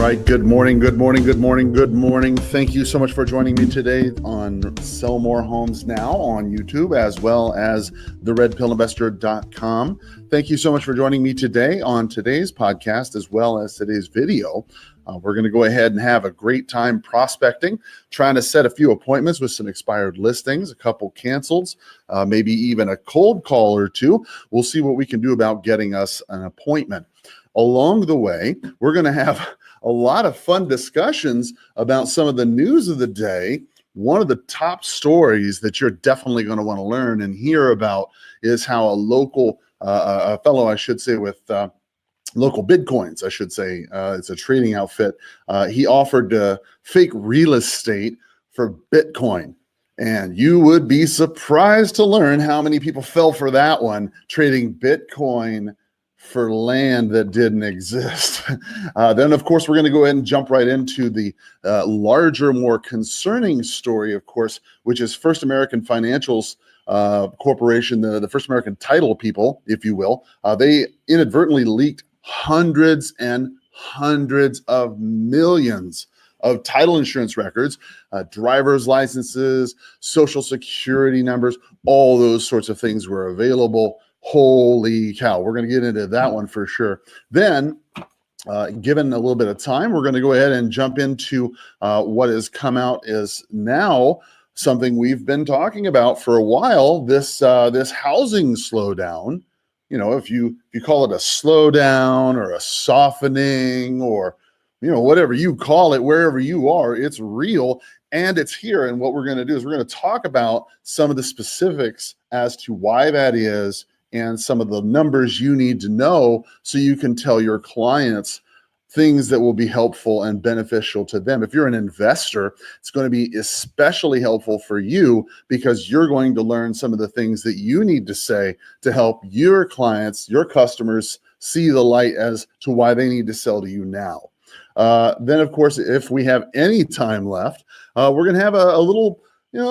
right. Good morning. Good morning. Good morning. Good morning. Thank you so much for joining me today on Sell More Homes Now on YouTube, as well as theredpillinvestor.com. Thank you so much for joining me today on today's podcast, as well as today's video. We're going to go ahead and have a great time prospecting, trying to set a few appointments with some expired listings, a couple cancels, maybe even a cold call or two. We'll see what we can do about getting us an appointment. Along the way, we're going to have a lot of fun discussions about some of the news of the day. One of the top stories that you're definitely going to want to learn and hear about is how a local, a fellow, I should say, with LocalBitcoins, I should say, it's a trading outfit. He offered fake real estate for Bitcoin. And you would be surprised to learn how many people fell for that one, trading Bitcoin for land that didn't exist. Then, of course, we're going to go ahead and jump right into the larger, more concerning story, of course, which is First American Financials Corporation, the First American title people, if you will. They inadvertently leaked hundreds and hundreds of millions of title insurance records, driver's licenses, social security numbers, all those sorts of things were available. Holy cow. We're going to get into that one for sure. Then, given a little bit of time, we're going to go ahead and jump into what has come out is now something we've been talking about for a while, this housing slowdown. You know, if you call it a slowdown or a softening or, you know, whatever you call it, wherever you are, it's real and it's here. And what we're going to do is we're going to talk about some of the specifics as to why that is and some of the numbers you need to know so you can tell your clients things that will be helpful and beneficial to them. If you're an investor, it's going to be especially helpful for you because you're going to learn some of the things that you need to say to help your clients, your customers see the light as to why they need to sell to you now. Then, of course, if we have any time left, we're going to have a little,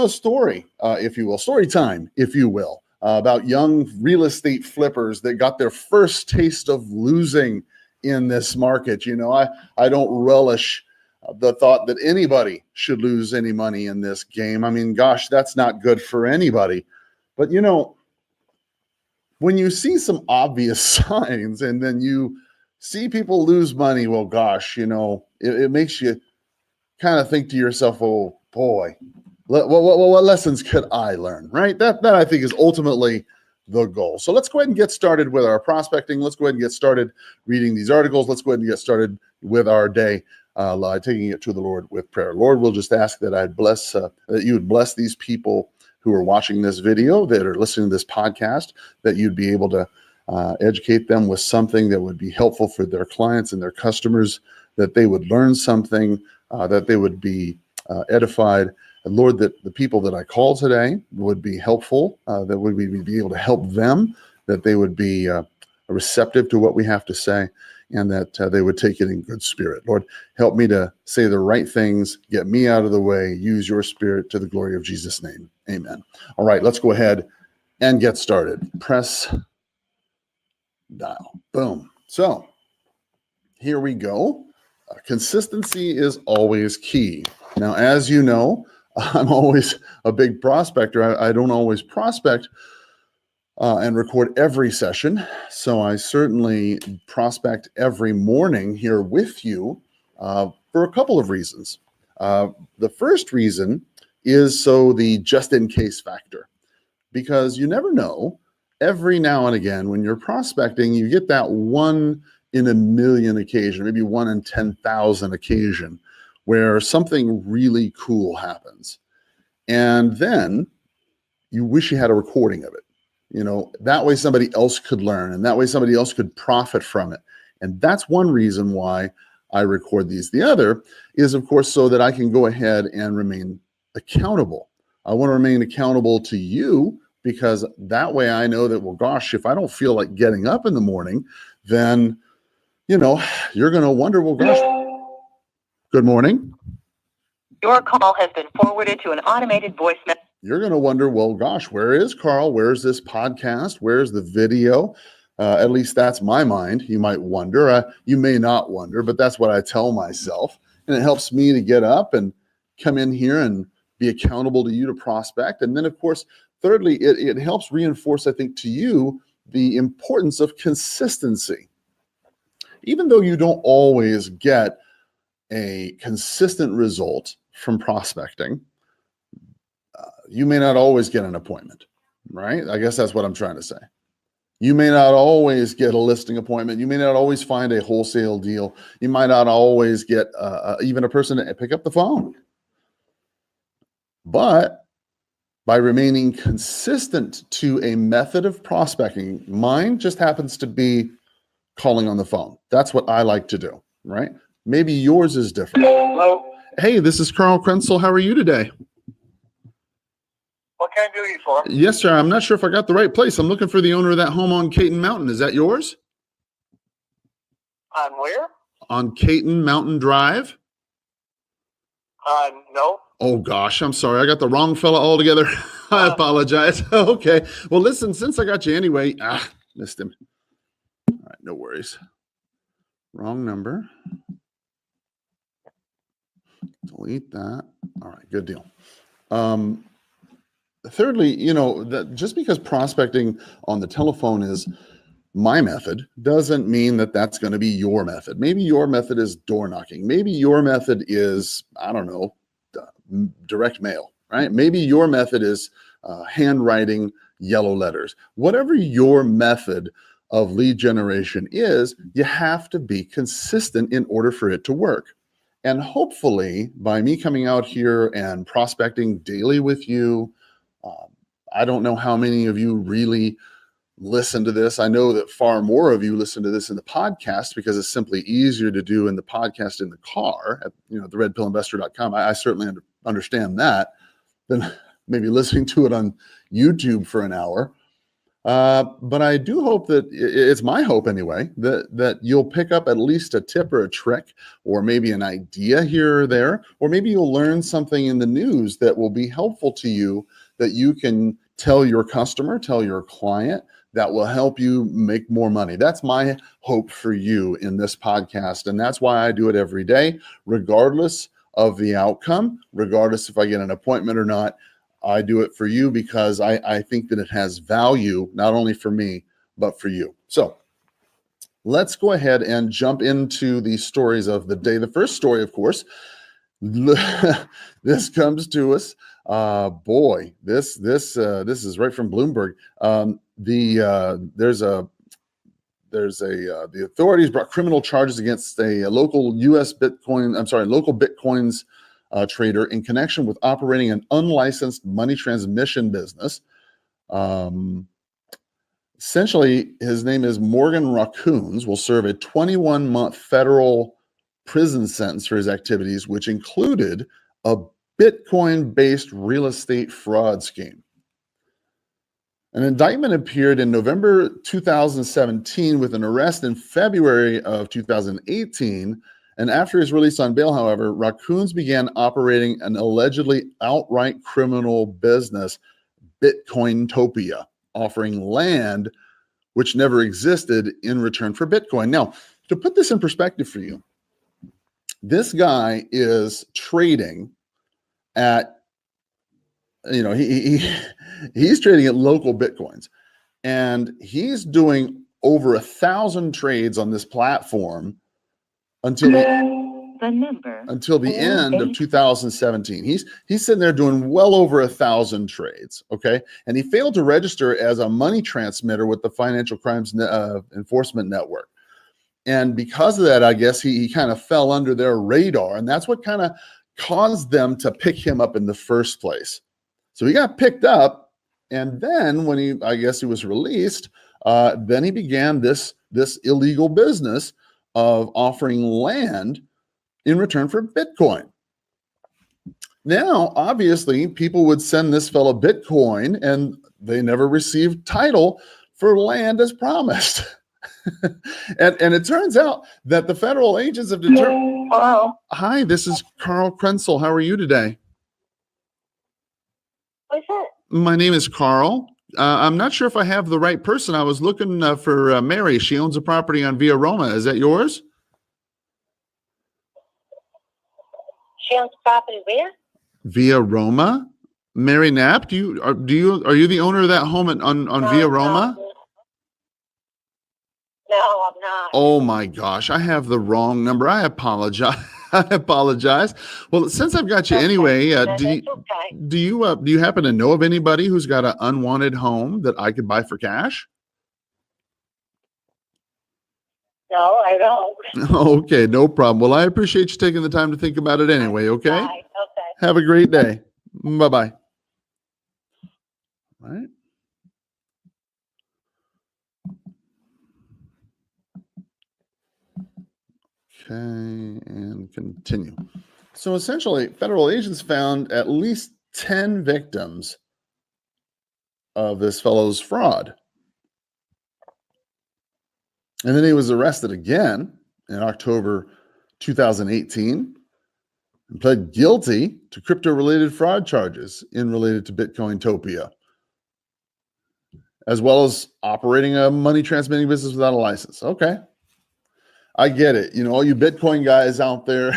story, if you will, story time, if you will, about young real estate flippers that got their first taste of losing in this market. You know, I don't relish the thought that anybody should lose any money in this game. I mean, gosh, that's not good for anybody. But, you know, when you see some obvious signs and then you see people lose money, well, gosh, you know, it makes you kind of think to yourself, oh, boy, what lessons could I learn, right? That I think is ultimately the goal. So let's go ahead and get started with our prospecting. Let's go ahead and get started reading these articles. Let's go ahead and get started with our day, taking it to the Lord with prayer. Lord, we'll just ask that that you would bless these people who are watching this video, that are listening to this podcast, that you'd be able to educate them with something that would be helpful for their clients and their customers, that they would learn something, that they would be edified. And Lord, that the people that I call today would be helpful, that we would be able to help them, that they would be receptive to what we have to say, and that they would take it in good spirit. Lord, help me to say the right things, get me out of the way, use your spirit to the glory of Jesus' name. Amen. All right, let's go ahead and get started. Press dial. Boom. So here we go. Consistency is always key. Now, as you know, I'm always a big prospector. I don't always prospect and record every session. So I certainly prospect every morning here with you for a couple of reasons. The first reason is so the just in case factor, because you never know. Every now and again, when you're prospecting, you get that 1 in a million occasion, maybe 1 in 10,000 occasion, where something really cool happens. And then you wish you had a recording of it. You know, that way somebody else could learn and that way somebody else could profit from it. And that's one reason why I record these. The other is, of course, so that I can go ahead and remain accountable. I want to remain accountable to you because that way I know that, well, gosh, if I don't feel like getting up in the morning, then, you know, you're going to wonder, well, gosh, good morning. Your call has been forwarded to an automated voice message. You're going to wonder, well, gosh, where is Carl? Where's this podcast? Where's the video? At least that's my mind. You might wonder. You may not wonder, but that's what I tell myself. And it helps me to get up and come in here and be accountable to you to prospect. And then, of course, thirdly, it helps reinforce, I think, to you the importance of consistency. Even though you don't always get a consistent result from prospecting, you may not always get an appointment, right? I guess that's what I'm trying to say. You may not always get a listing appointment. You may not always find a wholesale deal. You might not always get even a person to pick up the phone. But by remaining consistent to a method of prospecting, mine just happens to be calling on the phone. That's what I like to do, right? Maybe yours is different. Hello. Hey, this is Carl Krenzel. How are you today? What can I do you for? Yes, sir. I'm not sure if I got the right place. I'm looking for the owner of that home on Caton Mountain. Is that yours? On where? On Caton Mountain Drive? No. Oh, gosh. I'm sorry. I got the wrong fella altogether. I apologize. Okay. Well, listen, since I got you anyway, missed him. All right. No worries. Wrong number. Delete that. All right. Good deal. Thirdly, that just because prospecting on the telephone is my method doesn't mean that that's going to be your method. Maybe your method is door knocking. Maybe your method is, I don't know, direct mail, right? Maybe your method is handwriting yellow letters. Whatever your method of lead generation is, you have to be consistent in order for it to work. And hopefully, by me coming out here and prospecting daily with you, I don't know how many of you really listen to this. I know that far more of you listen to this in the podcast because it's simply easier to do in the podcast in the car at theredpillinvestor.com. I certainly understand that than maybe listening to it on YouTube for an hour. But I do hope that it's my hope anyway, that you'll pick up at least a tip or a trick or maybe an idea here or there, or maybe you'll learn something in the news that will be helpful to you that you can tell your customer, tell your client, that will help you make more money. That's my hope for you in this podcast. And that's why I do it every day, regardless of the outcome, regardless if I get an appointment or not. I do it for you because I think that it has value, not only for me, but for you. So let's go ahead and jump into the stories of the day. The first story, of course, this comes to us. This is right from Bloomberg. The authorities brought criminal charges against a local LocalBitcoins trader in connection with operating an unlicensed money transmission business. Essentially, his name is Morgan Raccoons, will serve a 21-month federal prison sentence for his activities, which included a Bitcoin-based real estate fraud scheme. An indictment appeared in November 2017 with an arrest in February of 2018. And after his release on bail, however, Raccoons began operating an allegedly outright criminal business, Bitcointopia, offering land which never existed in return for Bitcoin. Now, to put this in perspective for you, this guy is trading at, he's trading at LocalBitcoins, and he's doing over 1,000 trades on this platform until the end of 2017. He's sitting there doing well over 1,000 trades. Okay. And he failed to register as a money transmitter with the Financial Crimes Enforcement Network. And because of that, I guess he kind of fell under their radar. And that's what kind of caused them to pick him up in the first place. So he got picked up. And then when he was released, then he began this illegal business of offering land in return for Bitcoin. Now, obviously, people would send this fellow Bitcoin and they never received title for land as promised. and it turns out that the federal agents have determined. Hello. Hi, this is Carl Krenzel. How are you today? What's that? My name is Carl. I'm not sure if I have the right person. I was looking for Mary. She owns a property on Via Roma. Is that yours? She owns property where? Via Roma. Mary Knapp, are you the owner of that home on Via Roma? No, I'm not. Oh my gosh, I have the wrong number. I apologize. I apologize. Well, since I've got you anyway, do you happen to know of anybody who's got an unwanted home that I could buy for cash? No, I don't. Okay, no problem. Well, I appreciate you taking the time to think about it anyway, okay? Bye. Okay. Have a great day. Bye-bye. All right. Okay, and continue. So essentially, federal agents found at least 10 victims of this fellow's fraud. And then he was arrested again in October 2018 and pled guilty to crypto-related fraud charges related to Bitcointopia, as well as operating a money transmitting business without a license. Okay. I get it. You know, all you Bitcoin guys out there,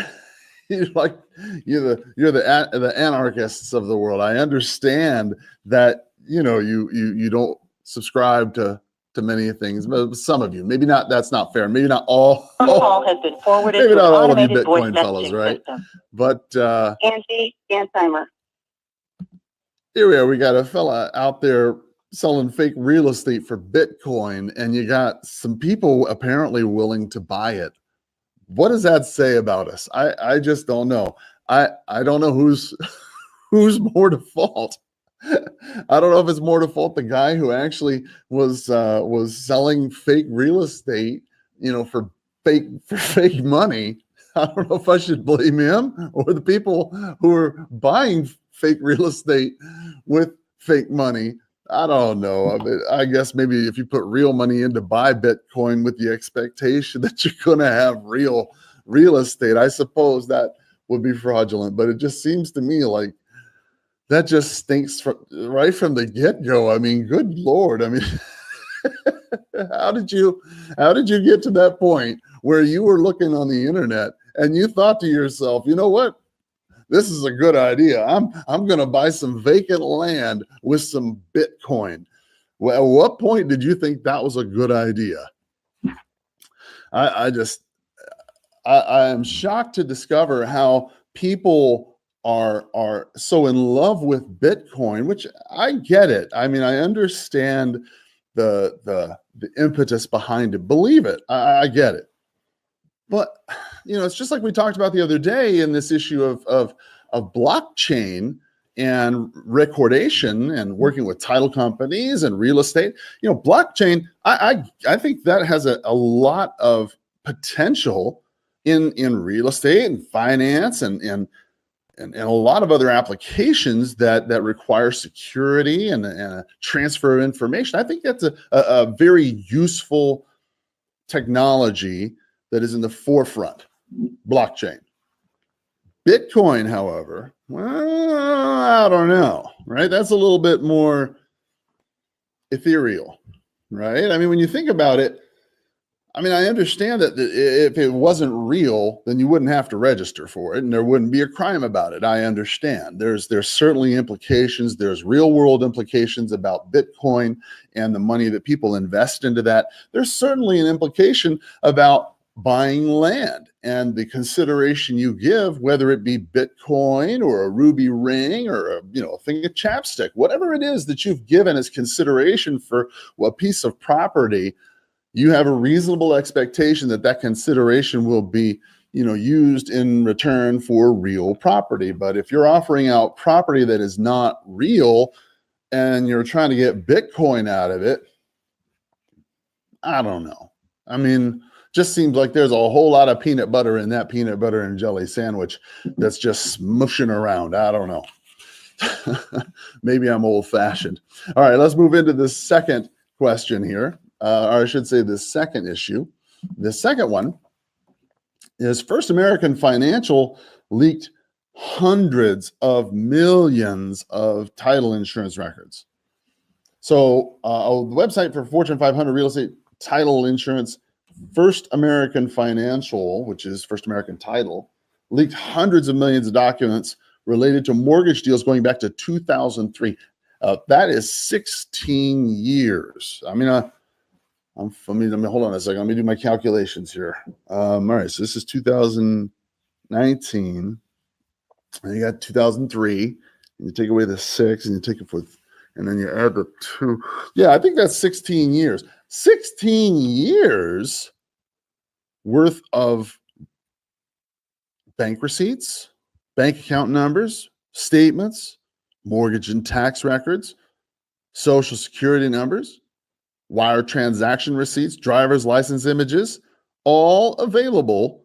you're the anarchists of the world. I understand that, you know, you don't subscribe to many things, but some of you, maybe not. That's not fair. Maybe not all. Call has been forwarded Maybe to not an all of you automated voice Bitcoin fellows, messaging right? system. But Angie, scan timer. here we are. We got a fella out there selling fake real estate for Bitcoin, and you got some people apparently willing to buy it. What does that say about us? I just don't know. I don't know who's more to fault. I don't know if it's more to fault the guy who actually was selling fake real estate, you know, for fake money. I don't know if I should blame him or the people who are buying fake real estate with fake money. I don't know. I mean, I guess maybe if you put real money in to buy Bitcoin with the expectation that you're going to have real estate, I suppose that would be fraudulent. But it just seems to me like that just stinks right from the get-go. I mean, good Lord. I mean, how did you get to that point where you were looking on the internet and you thought to yourself, you know what? This is a good idea. I'm going to buy some vacant land with some Bitcoin. Well, at what point did you think that was a good idea? I am shocked to discover how people are so in love with Bitcoin, which I get it. I mean, I understand the impetus behind it. Believe it. I get it. But, you know, it's just like we talked about the other day in this issue of blockchain and recordation and working with title companies and real estate. You know, blockchain, I think that has a lot of potential in real estate and finance and a lot of other applications that require security and a transfer of information. I think that's a very useful technology that is in the forefront, blockchain. Bitcoin, however, well, I don't know, right? That's a little bit more ethereal, right? I mean, when you think about it, I mean, I understand that if it wasn't real, then you wouldn't have to register for it and there wouldn't be a crime about it. I understand. There's certainly implications. There's real world implications about Bitcoin and the money that people invest into that. There's certainly an implication about buying land and the consideration you give, whether it be Bitcoin or a ruby ring or a thing of chapstick, whatever it is that you've given as consideration for a piece of property. You have a reasonable expectation that consideration will be, used in return for real property. But if you're offering out property that is not real and you're trying to get Bitcoin out of it, I don't know. I mean, just seems like there's a whole lot of peanut butter in that peanut butter and jelly sandwich that's just smushing around. I don't know. Maybe I'm old fashioned. All right, let's move into the second question here. Or I should say the second issue. The second one is First American Financial leaked hundreds of millions of title insurance records. So the website for Fortune 500 real estate title insurance, First American Financial, which is First American Title, leaked hundreds of millions of documents related to mortgage deals going back to 2003. That is 16 years. I mean, hold on a second. Let me do my calculations here. All right, so this is 2019, and you got 2003, and you take away the 6, and you take it and then you add the 2. Yeah, I think that's 16 years. 16 years worth of bank receipts, bank account numbers, statements, mortgage and tax records, social security numbers, wire transaction receipts, driver's license images, all available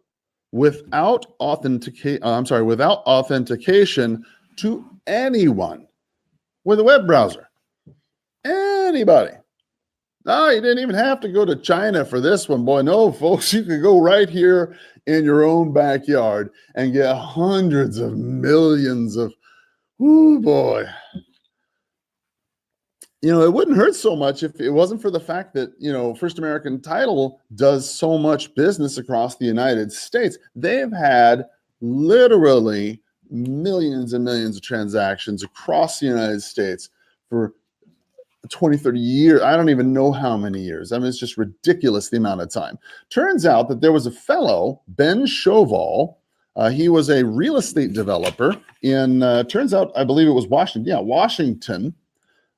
without authentication to anyone with a web browser. Anybody. No, you didn't even have to go to China for this one, boy. No, folks, you could go right here in your own backyard and get hundreds of millions of, ooh, boy. You know, it wouldn't hurt so much if it wasn't for the fact that, you know, First American Title does so much business across the United States. They've had literally millions and millions of transactions across the United States for 20, 30 years. I don't even know how many years. I mean, it's just ridiculous the amount of time. Turns out that there was a fellow, Ben Chauvel. He was a real estate developer in, turns out, I believe it was Washington. Yeah, Washington.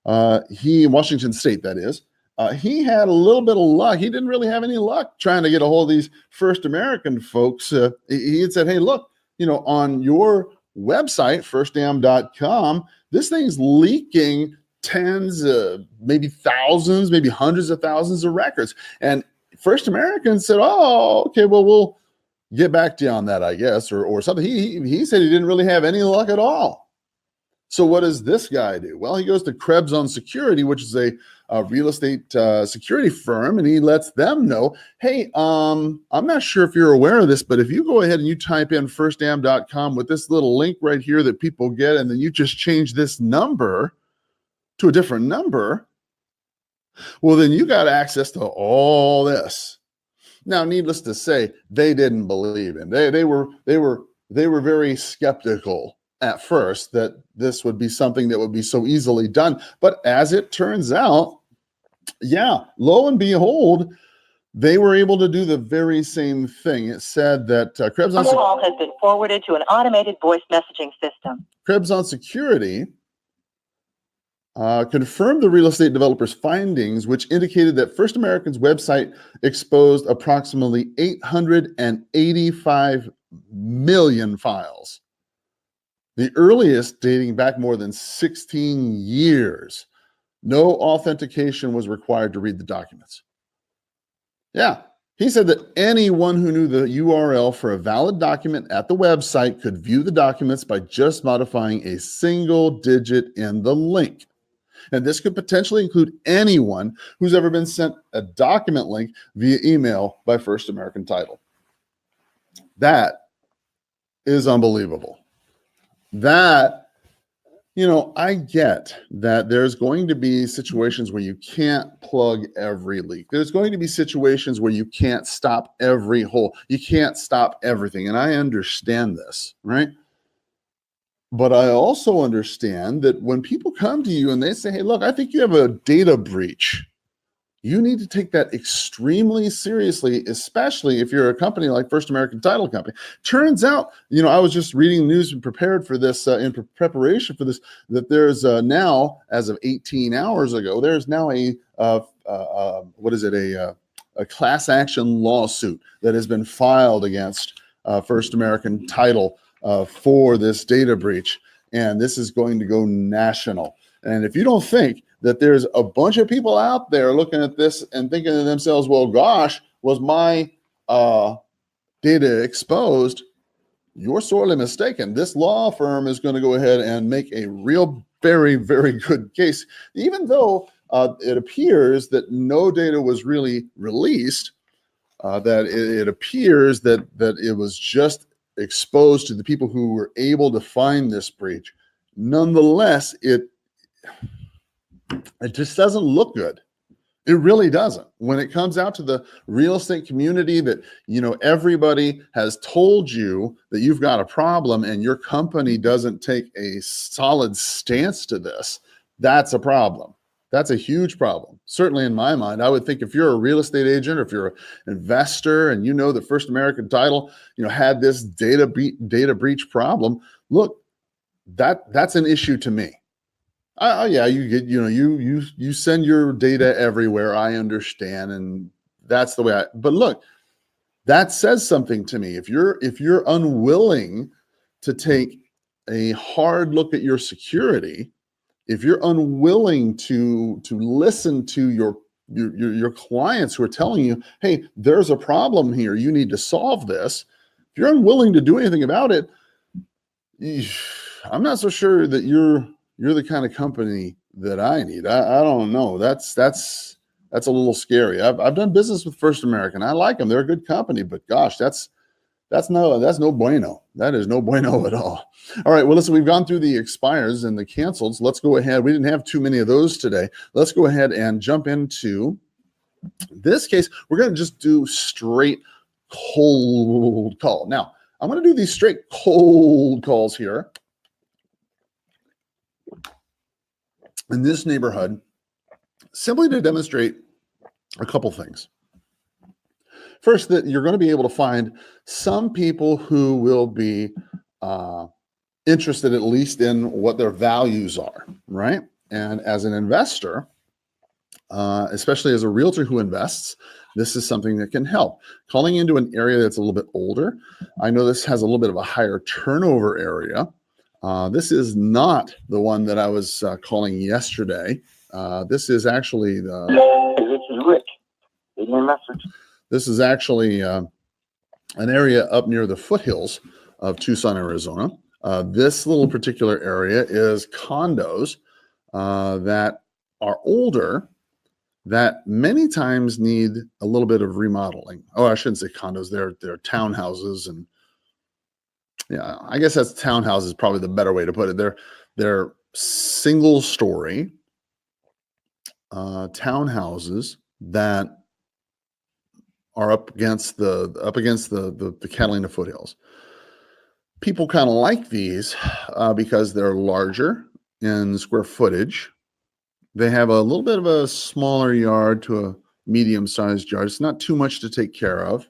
Washington State, that is. He had a little bit of luck. He didn't really have any luck trying to get a hold of these First American folks. He had said, hey, look, you know, on your website, firstdam.com, this thing's leaking tens, maybe thousands, maybe hundreds of thousands of records. And First American said, oh, okay, well, we'll get back to you on that, I guess, or something. He said he didn't really have any luck at all. So what does this guy do? Well, he goes to Krebs on Security, which is a real estate security firm, and he lets them know, hey, I'm not sure if you're aware of this, but if you go ahead and you type in firstdam.com with this little link right here that people get, and then you just change this number to a different number, well, then you got access to all this. Now, needless to say, they didn't believe him. They were very skeptical at first that this would be something that would be so easily done. But as it turns out, yeah, lo and behold, they were able to do the very same thing. It said that Krebs on call has been forwarded to an automated voice messaging system. Krebs on Security confirmed the real estate developer's findings, which indicated that First American's website exposed approximately 885 million files, the earliest dating back more than 16 years. No authentication was required to read the documents. Yeah, he said that anyone who knew the URL for a valid document at the website could view the documents by just modifying a single digit in the link. And this could potentially include anyone who's ever been sent a document link via email by First American Title. That is unbelievable. That, you know, I get that there's going to be situations where you can't plug every leak. There's going to be situations where you can't stop every hole. You can't stop everything. And I understand this, right? But I also understand that when people come to you and they say, hey, look, I think you have a data breach, you need to take that extremely seriously, especially if you're a company like First American Title Company. Turns out, you know, I was just reading the news and prepared for this, in preparation for this, that there's now, as of 18 hours ago, there's now a class action lawsuit that has been filed against First American Title for this data breach. And this is going to go national. And if you don't think that there's a bunch of people out there looking at this and thinking to themselves, well, gosh, was my data exposed? You're sorely mistaken. This law firm is going to go ahead and make a real, very, very good case. Even though it appears that no data was really released, that it appears that it was just exposed to the people who were able to find this breach. Nonetheless, It just doesn't look good. It really doesn't. When it comes out to the real estate community that, everybody has told you that you've got a problem and your company doesn't take a solid stance to this, that's a problem. That's a huge problem. Certainly in my mind, I would think if you're a real estate agent or if you're an investor and you know that First American Title, had this data breach problem, look, that's an issue to me. Yeah, you get, you send your data everywhere. I understand, and that's the way but look, that says something to me. If you're unwilling to take a hard look at your security, if you're unwilling to listen to your clients who are telling you, hey, there's a problem here, you need to solve this. If you're unwilling to do anything about it, I'm not so sure that you're the kind of company that I need. I don't know. That's a little scary. I've done business with First American. I like them. They're a good company, but gosh, that's no bueno. That is no bueno at all. All right. Well, listen, we've gone through the expires and the canceleds. Let's go ahead. We didn't have too many of those today. Let's go ahead and jump into this case. We're going to just do straight cold call. Now, I'm going to do these straight cold calls here in this neighborhood simply to demonstrate a couple things. First, that you're going to be able to find some people who will be interested at least in what their values are, right? And as an investor, especially as a realtor who invests, this is something that can help. Calling into an area that's a little bit older. I know this has a little bit of a higher turnover area. This is not the one that I was calling yesterday. This is actually This is Rick. Leave me a message. This is actually an area up near the foothills of Tucson, Arizona. This little particular area is condos that are older that many times need a little bit of remodeling. Oh, I shouldn't say condos. They're townhouses, and yeah, I guess that's townhouses, probably the better way to put it. They're single story townhouses that are up against the Catalina foothills. People kind of like these because they're larger in square footage. They have a little bit of a smaller yard to a medium-sized yard. It's not too much to take care of,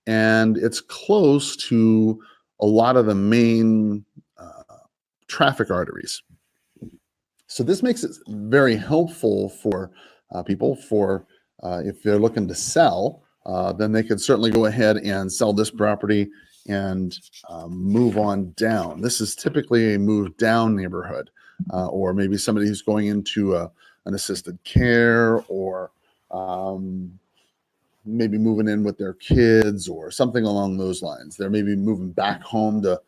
and it's close to a lot of the main traffic arteries. So this makes it very helpful for people if they're looking to sell, then they could certainly go ahead and sell this property and move on down. This is typically a move down neighborhood, or maybe somebody who's going into an assisted care, or maybe moving in with their kids or something along those lines. They're maybe moving back home to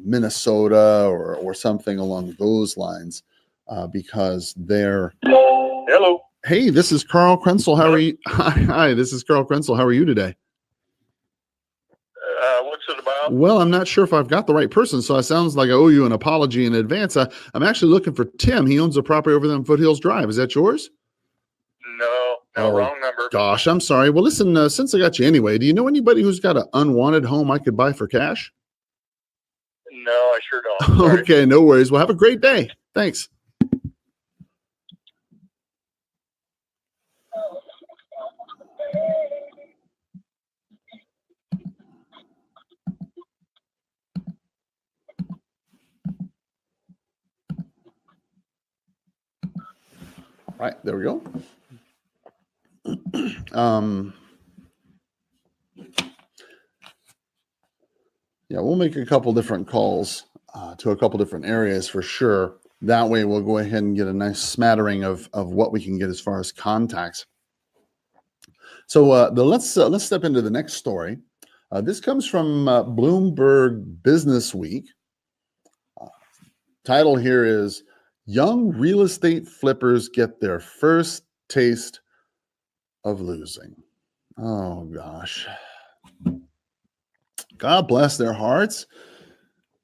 Minnesota or something along those lines because they're... Hello. Hey, this is Carl Krenzel. How are you? Hi, this is Carl Krenzel. How are you today? What's it about? Well, I'm not sure if I've got the right person, so it sounds like I owe you an apology in advance. I'm actually looking for Tim. He owns a property over there on Foothills Drive. Is that yours? No, wrong number. Gosh, I'm sorry. Well, listen, since I got you anyway, do you know anybody who's got an unwanted home I could buy for cash? No, I sure don't. Sorry. Okay, no worries. Well, have a great day. Thanks. All right, there we go. Yeah, we'll make a couple different calls to a couple different areas for sure. That way we'll go ahead and get a nice smattering of what we can get as far as contacts. So let's step into the next story. This comes from Bloomberg Business Week. Title here is Young Real Estate Flippers Get Their First Taste of Losing. Oh, gosh. God bless their hearts.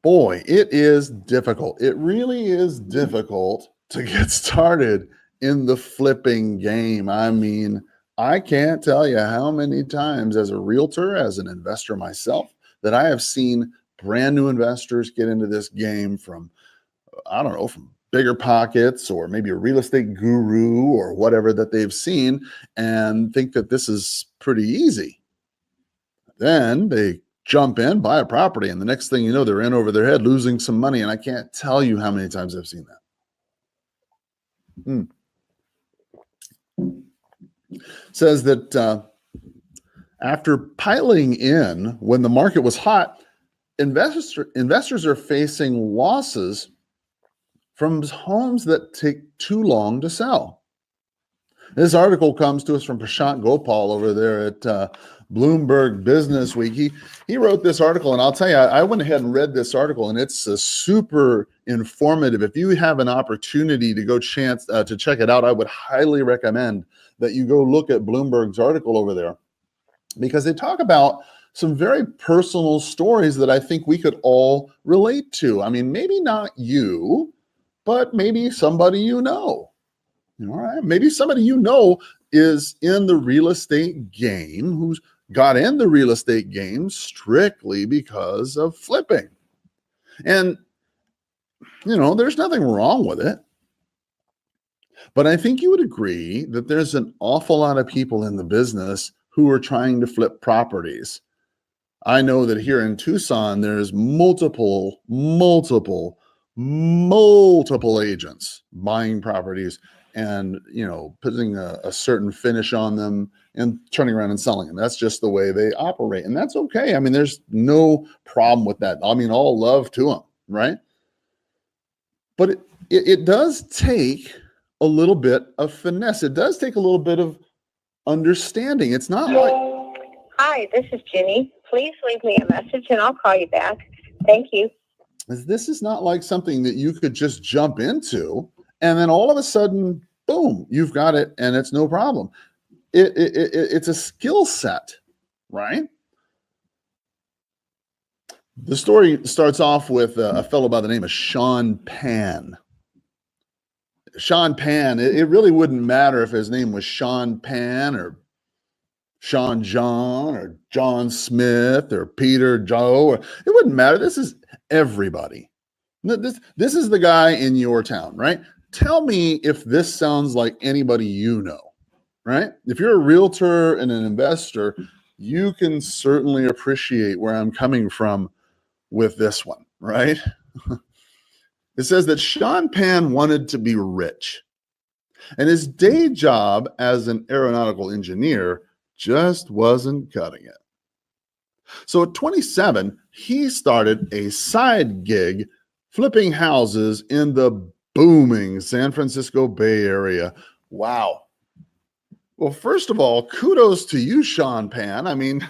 Boy, it is difficult. It really is difficult to get started in the flipping game. I mean, I can't tell you how many times as a realtor, as an investor myself, that I have seen brand new investors get into this game from, I don't know, from bigger pockets or maybe a real estate guru or whatever that they've seen and think that this is pretty easy. Then they jump in, buy a property, and the next thing you know, they're in over their head losing some money. And I can't tell you how many times I've seen that. Says that after piling in when the market was hot, investors are facing losses from homes that take too long to sell. This article comes to us from Prashant Gopal over there at Bloomberg Business Week. He wrote this article, and I'll tell you, I went ahead and read this article, and it's super informative. If you have an opportunity to go to check it out, I would highly recommend that you go look at Bloomberg's article over there, because they talk about some very personal stories that I think we could all relate to. I mean, maybe not you, but maybe somebody you know. All right, maybe somebody you know is in the real estate game, who's got in the real estate game strictly because of flipping. And, there's nothing wrong with it. But I think you would agree that there's an awful lot of people in the business who are trying to flip properties. I know that here in Tucson, there's multiple agents buying properties and, putting a certain finish on them and turning around and selling them. That's just the way they operate. And that's okay. I mean, there's no problem with that. I mean, all love to them, right? But it does take a little bit of finesse. It does take a little bit of understanding. It's not like... Hi, this is Jenny. Please leave me a message and I'll call you back. Thank you. This is not like something that you could just jump into and then all of a sudden, boom, you've got it and it's no problem. It's a skill set, right? The story starts off with a fellow by the name of Sean Pan. Sean Pan, it really wouldn't matter if his name was Sean Pan or Sean John or John Smith or Peter Joe. It wouldn't matter. This is everybody. This is the guy in your town, right? Tell me if this sounds like anybody you know, right? If you're a realtor and an investor, you can certainly appreciate where I'm coming from with this one, right? It says that Sean Pan wanted to be rich, and his day job as an aeronautical engineer just wasn't cutting it. So at 27, he started a side gig flipping houses in the booming San Francisco Bay Area. Wow. Well, first of all, kudos to you, Sean Pan. I mean,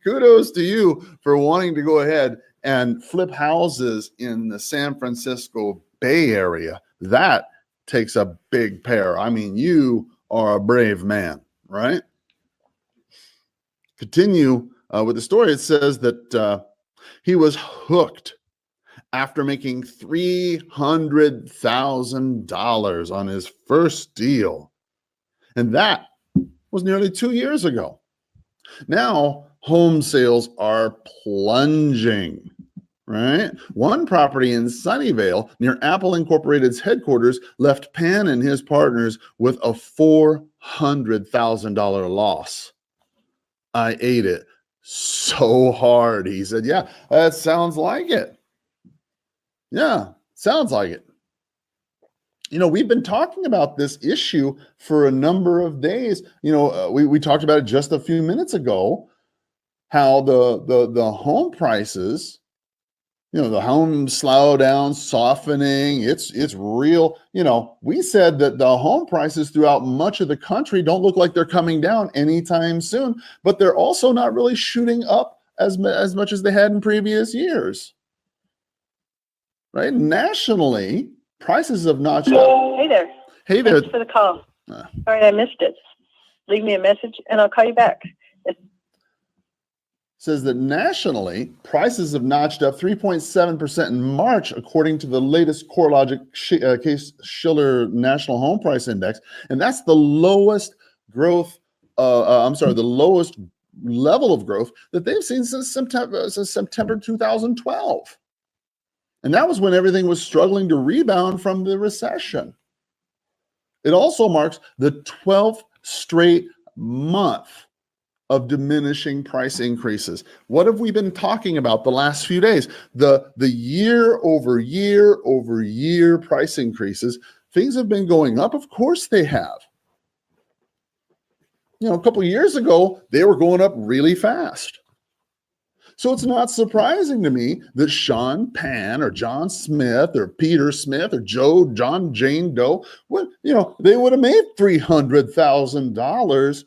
kudos to you for wanting to go ahead and flip houses in the San Francisco Bay Area. That takes a big pair. I mean, you are a brave man, right? Continue with the story. It says that he was hooked after making $300,000 on his first deal. And that was nearly 2 years ago. Now, home sales are plunging, right? One property in Sunnyvale near Apple Incorporated's headquarters left Pan and his partners with a $400,000 loss. I ate it so hard. He said, yeah, that sounds like it. Yeah, sounds like it. We've been talking about this issue for a number of days. We talked about it just a few minutes ago, how the home prices, the home slowdown, softening, it's real. We said that the home prices throughout much of the country don't look like they're coming down anytime soon, but they're also not really shooting up as much as they had in previous years. Right? Nationally, prices have notched up. Hey there. Hey there. Thanks for the call. Sorry I missed it. Leave me a message and I'll call you back. says that nationally, prices have notched up 3.7% in March, according to the latest CoreLogic Case-Shiller National Home Price Index. And that's the lowest growth, the lowest level of growth that they've seen since September 2012. And that was when everything was struggling to rebound from the recession. It also marks the 12th straight month of diminishing price increases. What have we been talking about the last few days? The year over year price increases. Things have been going up. Of course they have. You know, a couple of years ago, they were going up really fast. So it's not surprising to me that Sean Pan or John Smith or Peter Smith or Jane Doe, they would have made $300,000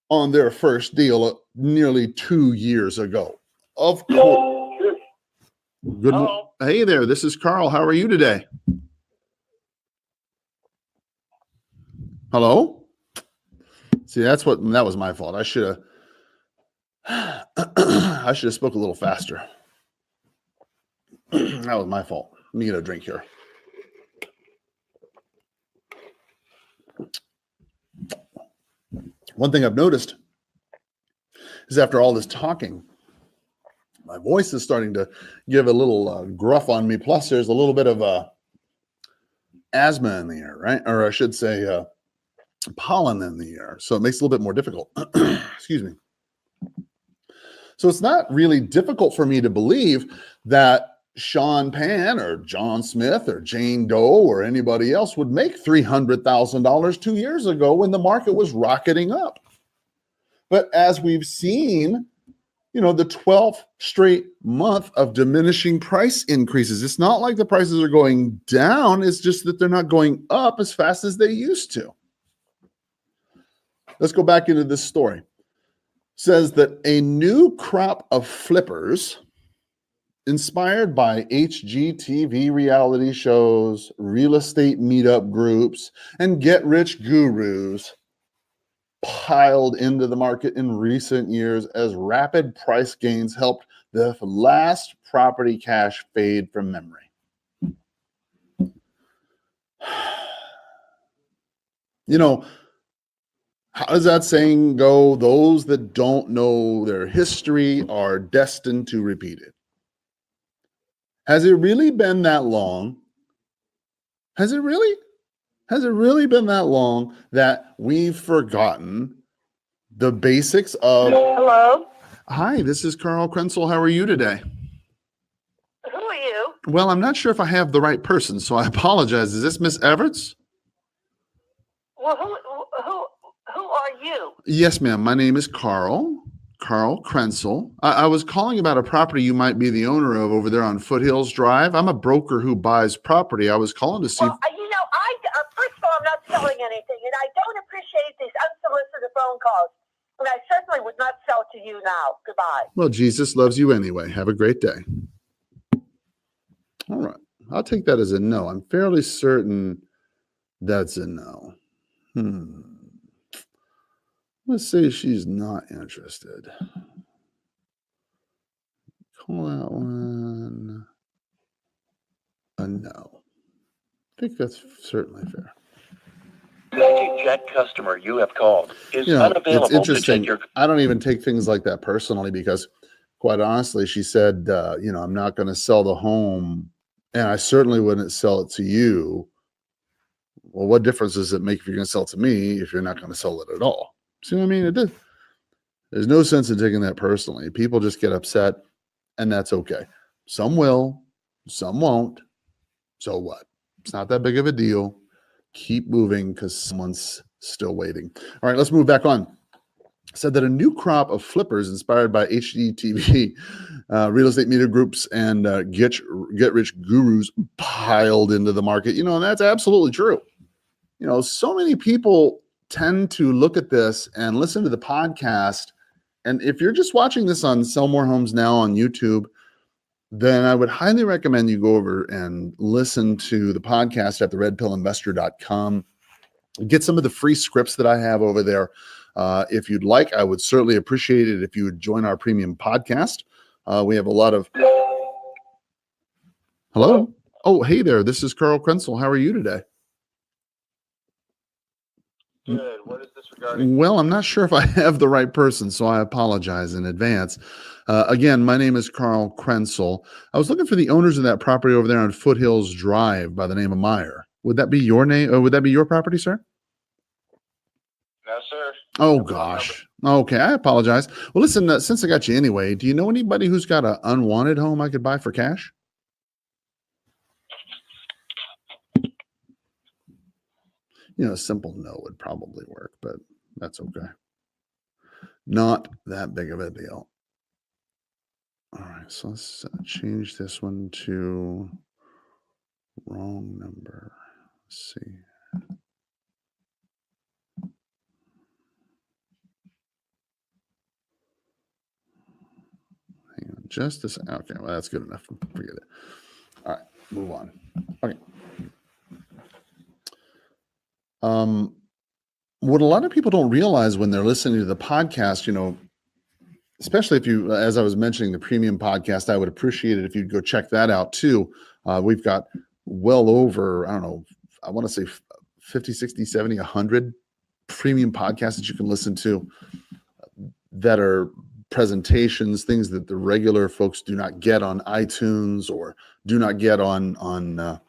on their first deal nearly 2 years ago. Of course. Hey there, this is Carl. How are you today? Hello? See, that was my fault. I should have spoke a little faster. That was my fault. Let me get a drink here. One thing I've noticed is after all this talking, my voice is starting to give a little gruff on me. Plus, there's a little bit of asthma in the air, right? Or I should say pollen in the air. So it makes it a little bit more difficult. Excuse me. So it's not really difficult for me to believe that Sean Pan or John Smith or Jane Doe or anybody else would make $300,000 2 years ago when the market was rocketing up. But as we've seen, the 12th straight month of diminishing price increases, it's not like the prices are going down. It's just that they're not going up as fast as they used to. Let's go back into this story. Says that a new crop of flippers inspired by HGTV reality shows, real estate meetup groups, and get-rich gurus piled into the market in recent years as rapid price gains helped the last property cash fade from memory. How does that saying go? Those that don't know their history are destined to repeat it. Has it really been that long? Has it really been that long that we've forgotten the basics of... Hello? Hi, this is Carl Krenzel. How are you today? Who are you? Well, I'm not sure if I have the right person, so I apologize. Is this Miss Everts? Well, who are you? Yes, ma'am. My name is Carl Krenzel. I was calling about a property you might be the owner of over there on Foothills Drive. I'm a broker who buys property. I was calling to see... Well, first of all, I'm not selling anything, and I don't appreciate these unsolicited phone calls. And I certainly would not sell to you now. Goodbye. Well, Jesus loves you anyway. Have a great day. All right. I'll take that as a no. I'm fairly certain that's a no. Let's say she's not interested. Call that one a no. I think that's certainly fair. That customer you have called is unavailable. It's interesting. To take your... I don't even take things like that personally because, quite honestly, she said, I'm not going to sell the home, and I certainly wouldn't sell it to you. Well, what difference does it make if you're going to sell it to me if you're not going to sell it at all? See what I mean? There's no sense in taking that personally. People just get upset, and that's okay. Some will, some won't. So what? It's not that big of a deal. Keep moving because someone's still waiting. All right, let's move back on. Said that a new crop of flippers inspired by HGTV, real estate media groups, and get-rich gurus piled into the market. And that's absolutely true. So many people tend to look at this and listen to the podcast. And if you're just watching this on Sell More Homes Now on YouTube, then I would highly recommend you go over and listen to the podcast at theredpillinvestor.com. Get some of the free scripts that I have over there. If you'd like, I would certainly appreciate it if you would join our premium podcast. We have a lot of... Hello? Oh, hey there. This is Carl Krenzel. How are you today? Good. What is this regarding? Well, I'm not sure if I have the right person, so I apologize in advance. Again, my name is Carl Krenzel. I was looking for the owners of that property over there on Foothills Drive by the name of Meyer. Would that be your name? Or would that be your property, sir? No, sir. Oh, gosh. Okay, I apologize. Well, listen, since I got you anyway, do you know anybody who's got an unwanted home I could buy for cash? A simple no would probably work, but that's okay. Not that big of a deal. All right, so let's change this one to wrong number. Let's see. Hang on just a second. Okay, well, that's good enough. Forget it. All right, move on. Okay. What a lot of people don't realize when they're listening to the podcast, especially if you, as I was mentioning, the premium podcast, I would appreciate it if you'd go check that out too. We've got well over, I don't know, I want to say 50, 60, 70, 100 premium podcasts that you can listen to that are presentations, things that the regular folks do not get on iTunes or do not get on the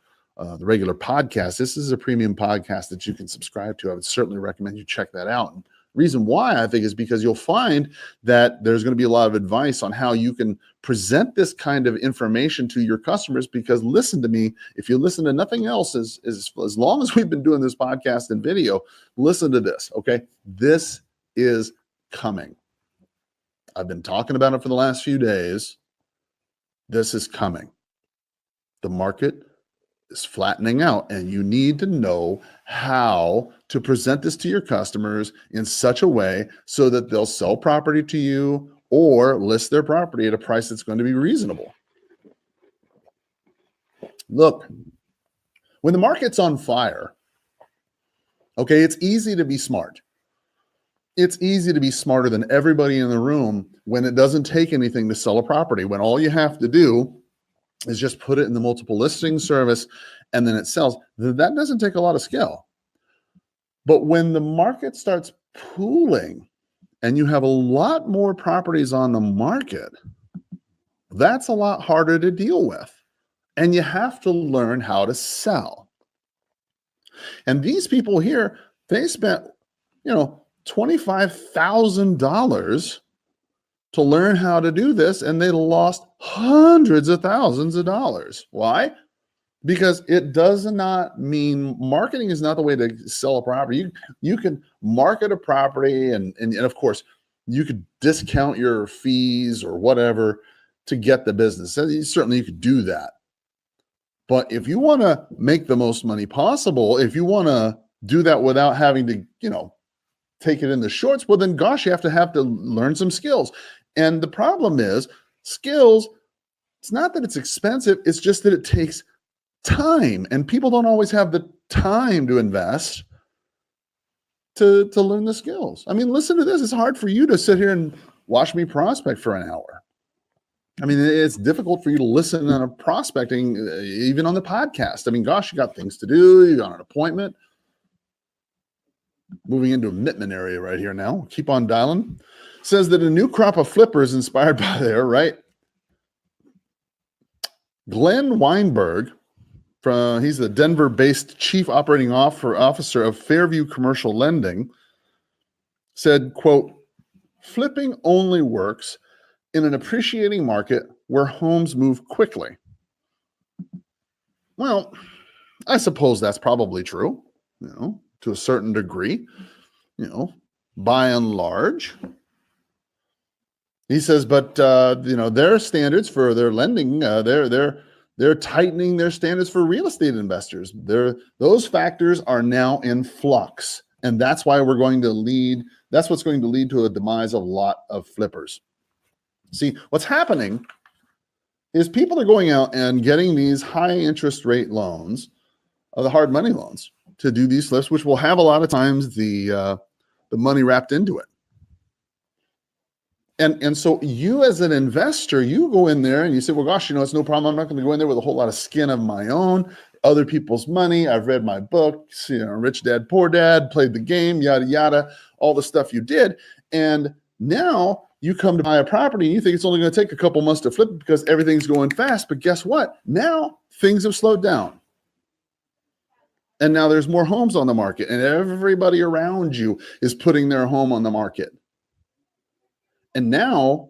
regular podcast. This is a premium podcast that you can subscribe to. I would certainly recommend you check that out. And the reason why I think is because you'll find that there's going to be a lot of advice on how you can present this kind of information to your customers. Because listen to me, if you listen to nothing else, as long as we've been doing this podcast and video, listen to this. Okay, this is coming. I've been talking about it for the last few days. This is coming. The market is flattening out, and you need to know how to present this to your customers in such a way so that they'll sell property to you or list their property at a price that's going to be reasonable. Look, when the market's on fire, okay, it's easy to be smart. It's easy to be smarter than everybody in the room when it doesn't take anything to sell a property, when all you have to do is just put it in the multiple listing service and then it sells. That doesn't take a lot of skill. But when the market starts pooling and you have a lot more properties on the market, that's a lot harder to deal with. And you have to learn how to sell. And these people here, they spent, $25,000 to learn how to do this, and they lost hundreds of thousands of dollars. Why? Because it does not mean marketing is not the way to sell a property. You can market a property and of course you could discount your fees or whatever to get the business. Certainly you could do that. But if you want to make the most money possible, if you want to do that without having to, take it in the shorts, well then gosh, you have to learn some skills. And the problem is skills, it's not that it's expensive, it's just that it takes time. And people don't always have the time to invest to learn the skills. I mean, listen to this. It's hard for you to sit here and watch me prospect for an hour. I mean, it's difficult for you to listen on a prospecting, even on the podcast. I mean, gosh, you got things to do. You got an appointment. Moving into a Mittman area right here now. Keep on dialing. Says that a new crop of flippers inspired by there, right? Glenn Weinberg, he's the Denver-based chief operating officer of Fairview Commercial Lending, said, quote, flipping only works in an appreciating market where homes move quickly. Well, I suppose that's probably true, to a certain degree, by and large. He says, but their standards for their lending, they're tightening their standards for real estate investors. Those factors are now in flux, and that's why that's what's going to lead to a demise of a lot of flippers. See, what's happening is people are going out and getting these high interest rate loans, the hard money loans, to do these flips, which will have a lot of times the the money wrapped into it. And so you as an investor, you go in there and you say, well, gosh, it's no problem. I'm not going to go in there with a whole lot of skin of my own, other people's money. I've read my books, Rich Dad, Poor Dad, played the game, yada, yada, all the stuff you did. And now you come to buy a property and you think it's only going to take a couple months to flip it because everything's going fast. But guess what? Now things have slowed down. And now there's more homes on the market and everybody around you is putting their home on the market. And now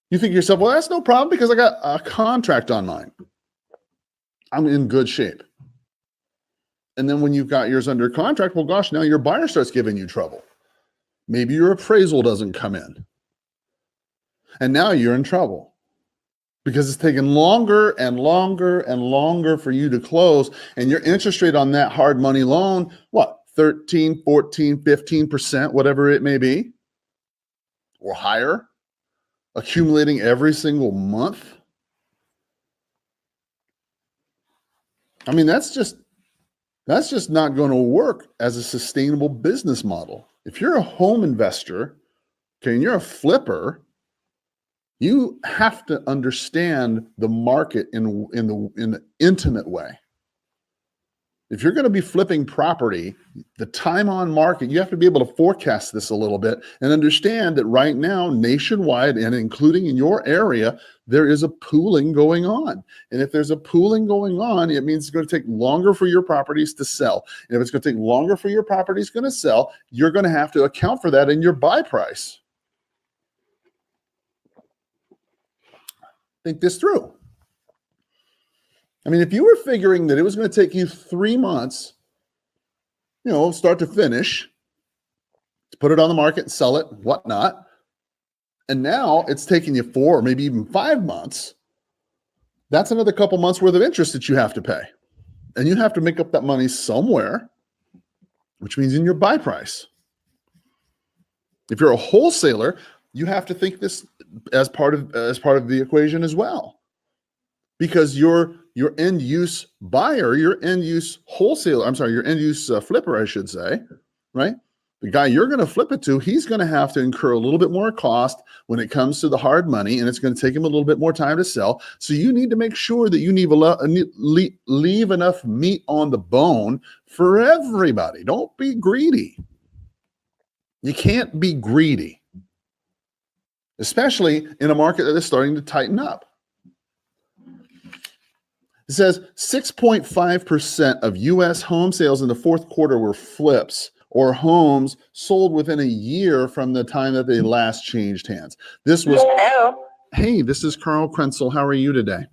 you think to yourself, well, that's no problem because I got a contract on mine. I'm in good shape. And then when you've got yours under contract, well, gosh, now your buyer starts giving you trouble. Maybe your appraisal doesn't come in. And now you're in trouble because it's taken longer and longer and longer for you to close. And your interest rate on that hard money loan, what, 13, 14, 15%, whatever it may be, or higher, accumulating every single month. I mean, that's just not going to work as a sustainable business model. If you're a home investor, okay, and you're a flipper, you have to understand the market in the intimate way. If you're going to be flipping property, the time on market, you have to be able to forecast this a little bit and understand that right now, nationwide and including in your area, there is a pooling going on. And if there's a pooling going on, it means it's going to take longer for your properties to sell. And if it's going to take longer for your properties going to sell, you're going to have to account for that in your buy price. Think this through. I mean, if you were figuring that it was going to take you 3 months, start to finish, to put it on the market and sell it, whatnot, and now it's taking you 4 or maybe even 5 months, that's another couple months worth of interest that you have to pay. And you have to make up that money somewhere, which means in your buy price. If you're a wholesaler, you have to think this as part of the equation as well. Because your end use buyer, your end use wholesaler, your end use flipper, I should say, right? The guy you're going to flip it to, he's going to have to incur a little bit more cost when it comes to the hard money, and it's going to take him a little bit more time to sell. So you need to make sure that you leave enough meat on the bone for everybody. Don't be greedy. You can't be greedy, especially in a market that is starting to tighten up. It says 6.5% of U.S. home sales in the fourth quarter were flips or homes sold within a year from the time that they last changed hands. This was. Hello. Hey, this is Carl Krenzel. How are you today?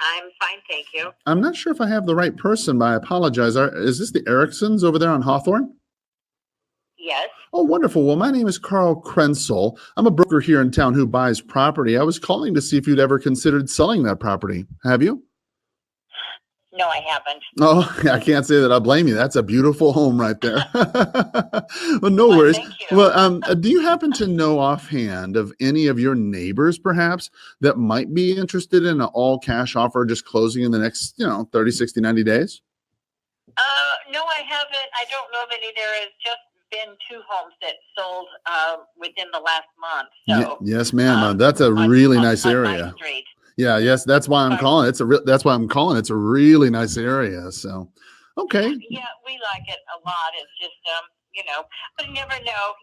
I'm fine, thank you. I'm not sure if I have the right person, but I apologize. Is this the Ericksons over there on Hawthorne? Yes. Oh, wonderful. Well, my name is Carl Krenzel. I'm a broker here in town who buys property. I was calling to see if you'd ever considered selling that property. Have you? No, I haven't. Oh, I can't say that I blame you. That's a beautiful home right there. Well, no Well, worries. thank you. Well, do you happen to know offhand of any of your neighbors, perhaps, that might be interested in an all-cash offer just closing in the next, 30, 60, 90 days? No, I haven't. I don't know of any. There has just been 2 homes that sold within the last month. So yes, ma'am. That's a really nice on area. my street. Yeah, yes, that's why I'm calling. That's why I'm calling. It's a really nice area. So, okay. Yeah, we like it a lot. It's just, but you never know.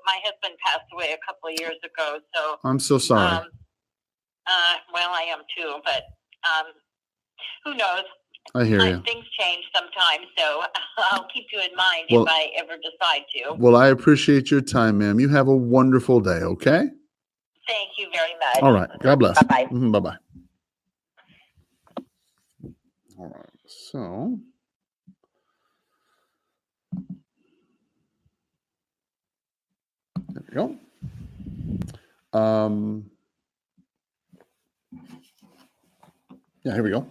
My husband passed away a couple of years ago, so I'm so sorry. well, I am too. But who knows? I hear you. Things change sometimes, so I'll keep you in mind Well, if I ever decide to. Well, I appreciate your time, ma'am. You have a wonderful day. Okay. Thank you very much. All right. God bless. Bye-bye. Bye-bye. All right. So there we go. Here we go.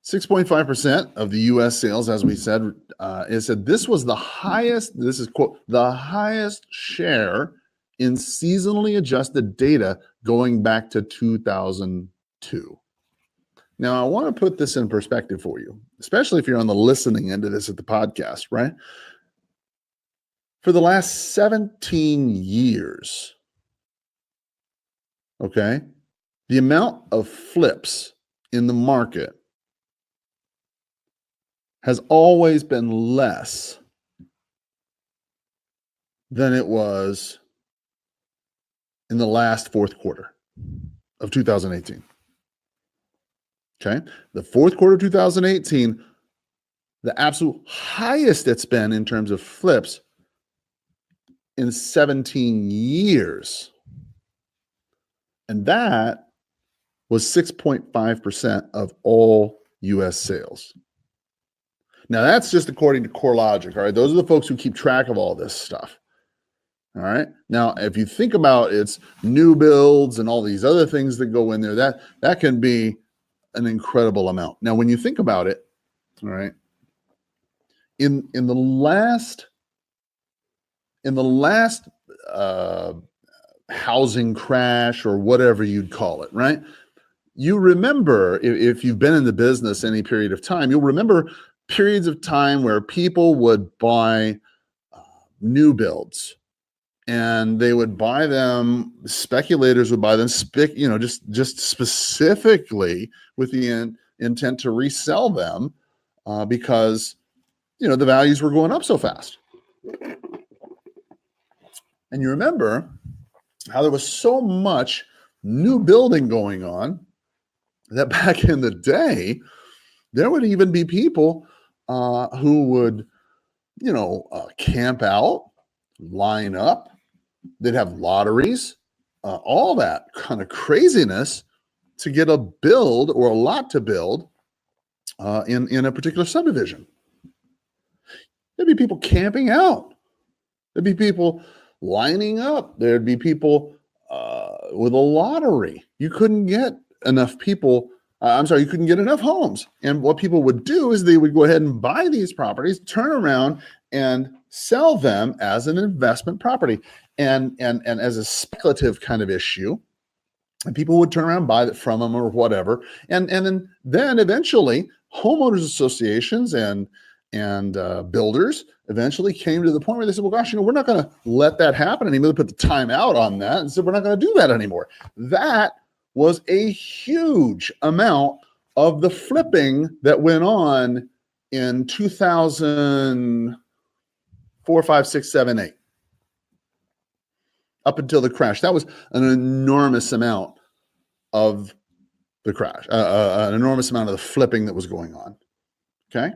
6.5% of the U.S. sales, as we said, it said this was the highest, this is quote, the highest share in seasonally adjusted data going back to 2002. Now, I want to put this in perspective for you, especially if you're on the listening end of this at the podcast, right? For the last 17 years, okay, the amount of flips in the market has always been less than it was in the last fourth quarter of 2018. Okay. The fourth quarter of 2018, the absolute highest it's been in terms of flips in 17 years. And that was 6.5% of all US sales. Now, that's just according to CoreLogic. All right. Those are the folks who keep track of all this stuff. All right. Now, if you think about its new builds and all these other things that go in there, that can be an incredible amount. Now, when you think about it, all right, in the last housing crash or whatever you'd call it, right? You remember, if you've been in the business any period of time, you'll remember periods of time where people would buy new builds. And they would buy them, speculators would buy them, just specifically with the intent to resell them because, the values were going up so fast. And you remember how there was so much new building going on that back in the day, there would even be people who would, camp out, line up. They'd have lotteries, all that kind of craziness to get a build or a lot to build in a particular subdivision. There'd be people camping out. There'd be people lining up. There'd be people with a lottery. You couldn't get enough people. You couldn't get enough homes. And what people would do is they would go ahead and buy these properties, turn around and sell them as an investment property and as a speculative kind of issue. And people would turn around and buy it from them or whatever. And then eventually homeowners associations and builders eventually came to the point where they said, well, gosh, we're not going to let that happen anymore. They put the time out on that and said, we're not going to do that anymore. That was a huge amount of the flipping that went on in 2004, 5, 6, 7, 8. Up until the crash. That was an enormous amount of the crash, an enormous amount of the flipping that was going on. Okay.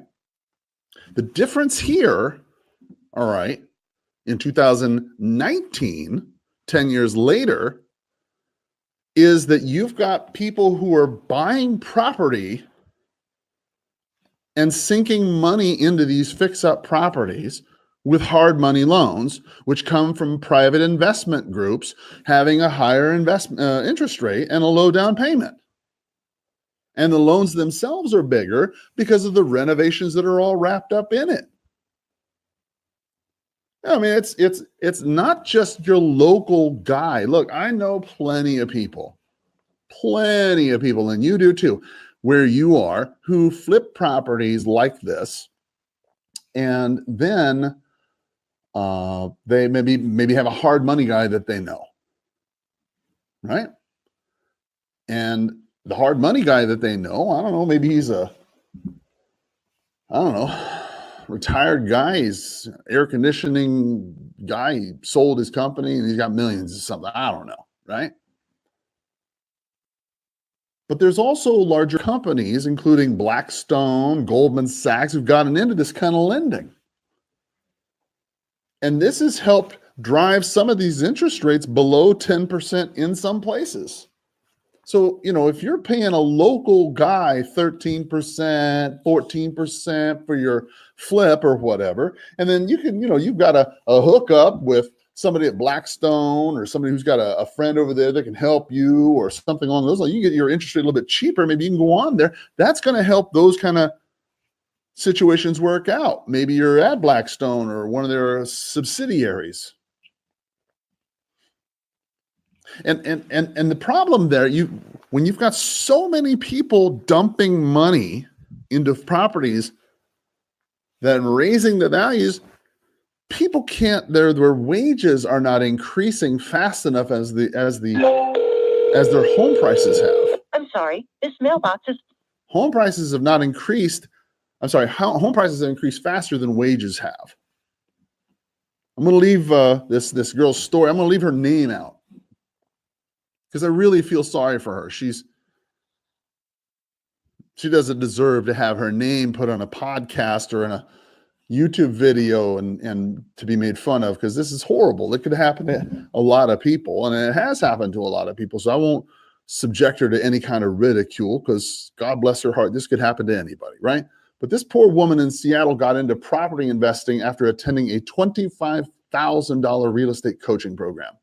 The difference here, all right, in 2019, 10 years later, is that you've got people who are buying property and sinking money into these fix-up properties with hard money loans, which come from private investment groups having a higher interest rate and a low down payment. And the loans themselves are bigger because of the renovations that are all wrapped up in it. I mean, it's not just your local guy. Look, I know plenty of people, and you do too, where you are, who flip properties like this, and then they maybe have a hard money guy that they know, right? And the hard money guy that they know, I don't know, maybe he's retired guy, he's air conditioning guy, he sold his company and he's got millions or something. I don't know, right? But there's also larger companies, including Blackstone, Goldman Sachs, who've gotten into this kind of lending. And this has helped drive some of these interest rates below 10% in some places. So, if you're paying a local guy 13%, 14% for your flip or whatever, and then you can, you've got a hookup with somebody at Blackstone or somebody who's got a friend over there that can help you or something along those lines, you get your interest rate a little bit cheaper. Maybe you can go on there. That's going to help those kind of situations work out. Maybe you're at Blackstone or one of their subsidiaries. And the problem there, when you've got so many people dumping money into properties that are raising the values, people can't, their wages are not increasing fast enough as their home prices have. I'm sorry, this mailbox is. Home prices have not increased. I'm sorry, home prices have increased faster than wages have. I'm going to leave this girl's story. I'm going to leave her name out because I really feel sorry for her. She doesn't deserve to have her name put on a podcast or in a YouTube video and to be made fun of, because this is horrible. It could happen to a lot of people, and it has happened to a lot of people. So I won't subject her to any kind of ridicule, because God bless her heart, this could happen to anybody, right? But this poor woman in Seattle got into property investing after attending a $25,000 real estate coaching program.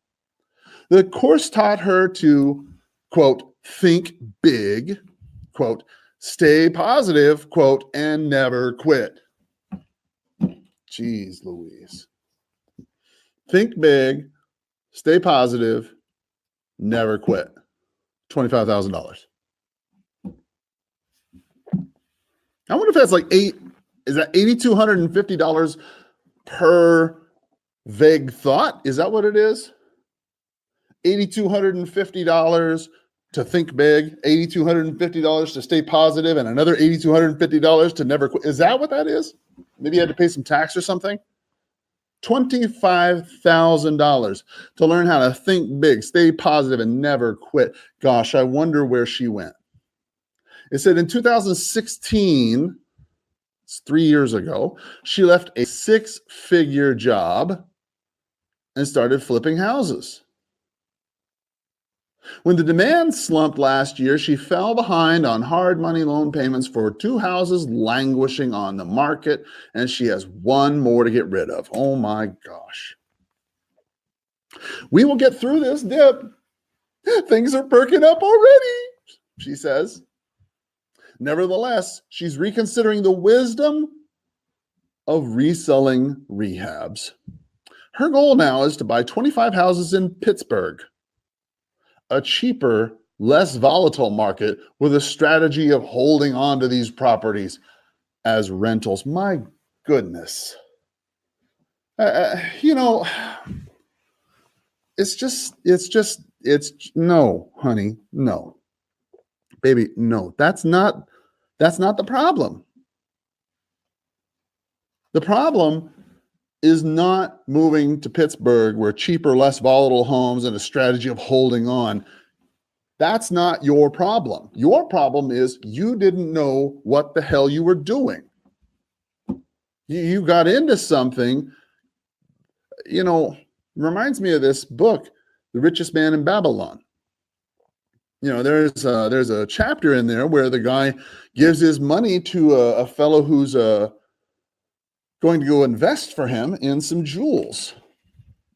The course taught her to, quote, think big, quote, stay positive, quote, and never quit. Jeez Louise. Think big, stay positive, never quit. $25,000. I wonder if that's like is that $8,250 per vague thought? Is that what it is? $8,250 to think big, $8,250 to stay positive, and another $8,250 to never quit. Is that what that is? Maybe you had to pay some tax or something. $25,000 to learn how to think big, stay positive, and never quit. Gosh, I wonder where she went. It said in 2016, it's 3 years ago, she left a 6-figure job and started flipping houses. When the demand slumped last year, she fell behind on hard money loan payments for 2 houses languishing on the market, and she has 1 more to get rid of. Oh my gosh. We will get through this dip. Things are perking up already, she says. Nevertheless, she's reconsidering the wisdom of reselling rehabs. Her goal now is to buy 25 houses in Pittsburgh, a cheaper, less volatile market, with a strategy of holding on to these properties as rentals. My goodness. It's no, honey, no. Baby, no. That's not the problem. The problem is not moving to Pittsburgh, where cheaper, less volatile homes and a strategy of holding on. That's not your problem. Your problem is you didn't know what the hell you were doing. You got into something, reminds me of this book, The Richest Man in Babylon. There's a chapter in there where the guy gives his money to a fellow who's going to go invest for him in some jewels.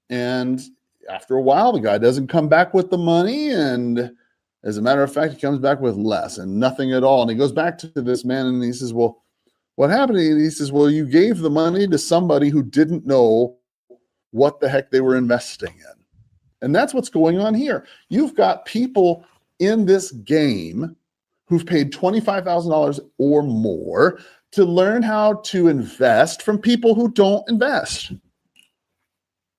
And after a while, the guy doesn't come back with the money. And as a matter of fact, he comes back with less and nothing at all. And he goes back to this man and he says, well, what happened? And he says, well, you gave the money to somebody who didn't know what the heck they were investing in. And that's what's going on here. You've got people in this game who've paid $25,000 or more to learn how to invest from people who don't invest.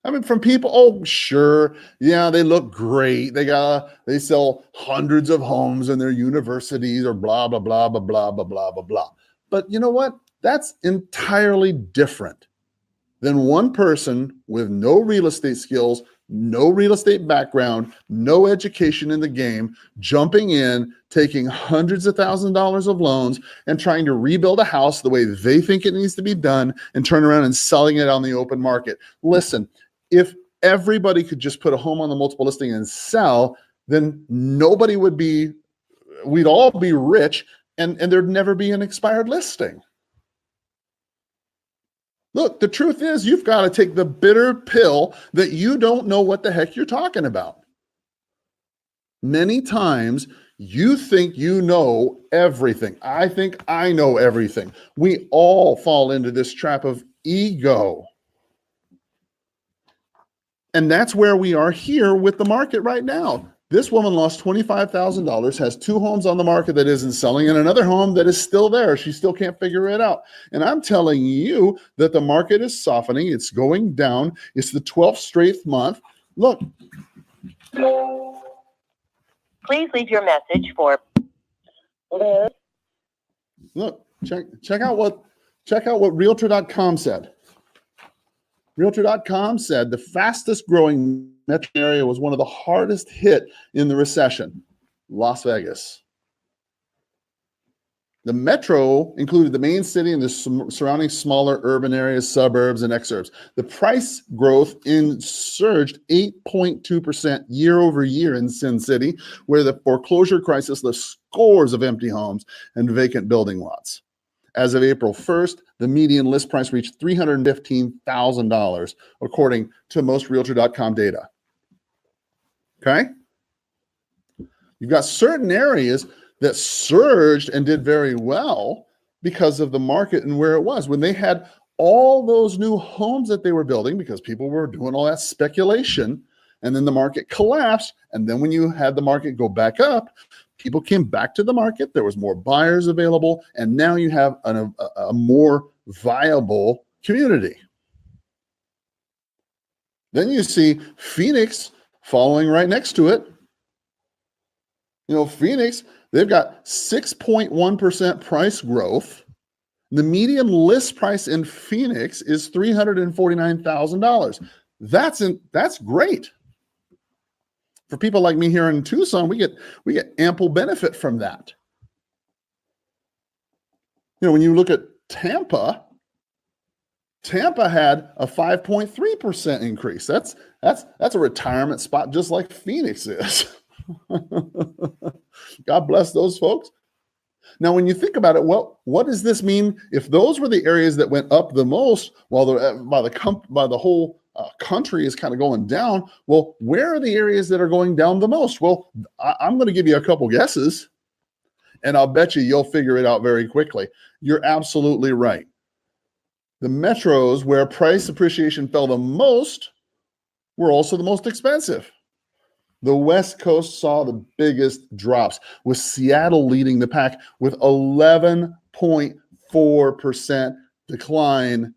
I mean, from people, oh, sure, yeah, they look great. They sell hundreds of homes in their universities or blah, blah, blah, blah, blah, blah, blah, blah, blah. But you know what? That's entirely different than one person with no real estate skills, no real estate background, no education in the game, jumping in, taking hundreds of thousands of dollars of loans and trying to rebuild a house the way they think it needs to be done and turn around and selling it on the open market. Listen, if everybody could just put a home on the multiple listing and sell, then we'd all be rich and there'd never be an expired listing. Look, the truth is you've got to take the bitter pill that you don't know what the heck you're talking about. Many times you think you know everything. I think I know everything. We all fall into this trap of ego. And that's where we are here with the market right now. This woman lost $25,000, has 2 homes on the market that isn't selling, and another home that is still there. She still can't figure it out. And I'm telling you that the market is softening. It's going down. It's the 12th straight month. Look. Please leave your message for. Look, check out what Realtor.com said. Realtor.com said the fastest growing metro area was one of the hardest hit in the recession, Las Vegas. The metro included the main city and the surrounding smaller urban areas, suburbs, and exurbs. The price growth surged 8.2% year over year in Sin City, where the foreclosure crisis left scores of empty homes and vacant building lots. As of April 1st, the median list price reached $315,000, according to most Realtor.com data. Okay? You've got certain areas that surged and did very well because of the market and where it was. When they had all those new homes that they were building, because people were doing all that speculation, and then the market collapsed, and then when you had the market go back up, people came back to the market, there was more buyers available, and now you have a more viable community. Then you see Phoenix following right next to it. You know, Phoenix, they've got 6.1% price growth. The median list price in Phoenix is $349,000. That's great. For people like me here in Tucson, we get ample benefit from that. You know, when you look at Tampa had a 5.3% increase. That's a retirement spot just like Phoenix is. God bless those folks. Now, when you think about it, what does this mean if those were the areas that went up the most while the whole country is kind of going down? Well, where are the areas that are going down the most? Well, I'm going to give you a couple guesses, and I'll bet you'll figure it out very quickly. You're absolutely right. The metros where price appreciation fell the most were also the most expensive. The West Coast saw the biggest drops, with Seattle leading the pack with 11.4% decline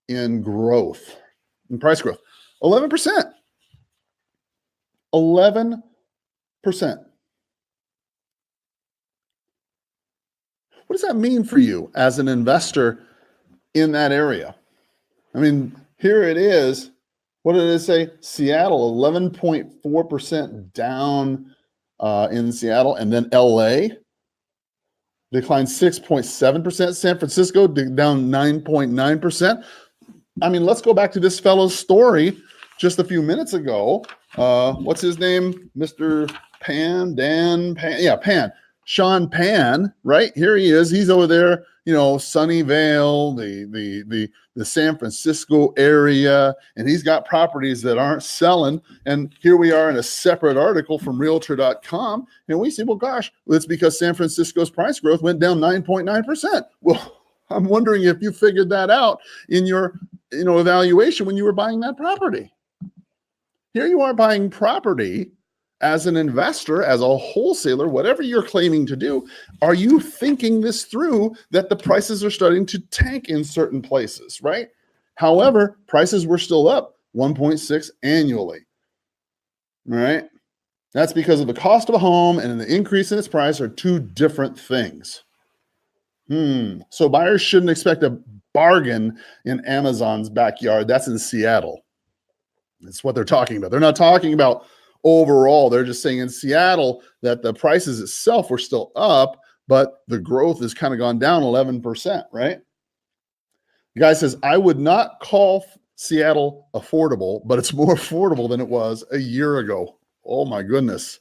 in growth, in price growth. 11%. 11%. What does that mean for you as an investor in that area? I mean, here it is. What did it say? Seattle, 11.4% down in Seattle. And then LA declined 6.7%. San Francisco down 9.9%. I mean, let's go back to this fellow's story just a few minutes ago. What's his name? Mr. Pan, Dan Pan. Yeah, Pan. Sean Pan, right? Here he is. He's over there, you know, Sunnyvale, the San Francisco area, and he's got properties that aren't selling. And here we are in a separate article from Realtor.com, and we say, well, gosh, it's because San Francisco's price growth went down 9.9%. Well, I'm wondering if you figured that out in your, evaluation when you were buying that property. Here you are buying property as an investor, as a wholesaler, whatever you're claiming to do. Are you thinking this through, that the prices are starting to tank in certain places, right? However, prices were still up 1.6 annually, right? That's because of the cost of a home and the increase in its price are two different things. So buyers shouldn't expect a bargain in Amazon's backyard. That's in Seattle. That's what they're talking about. They're not talking about overall. They're just saying in Seattle that the prices itself were still up, but the growth has kind of gone down 11%, right? The guy says, I would not call Seattle affordable, but it's more affordable than it was a year ago. Oh my goodness.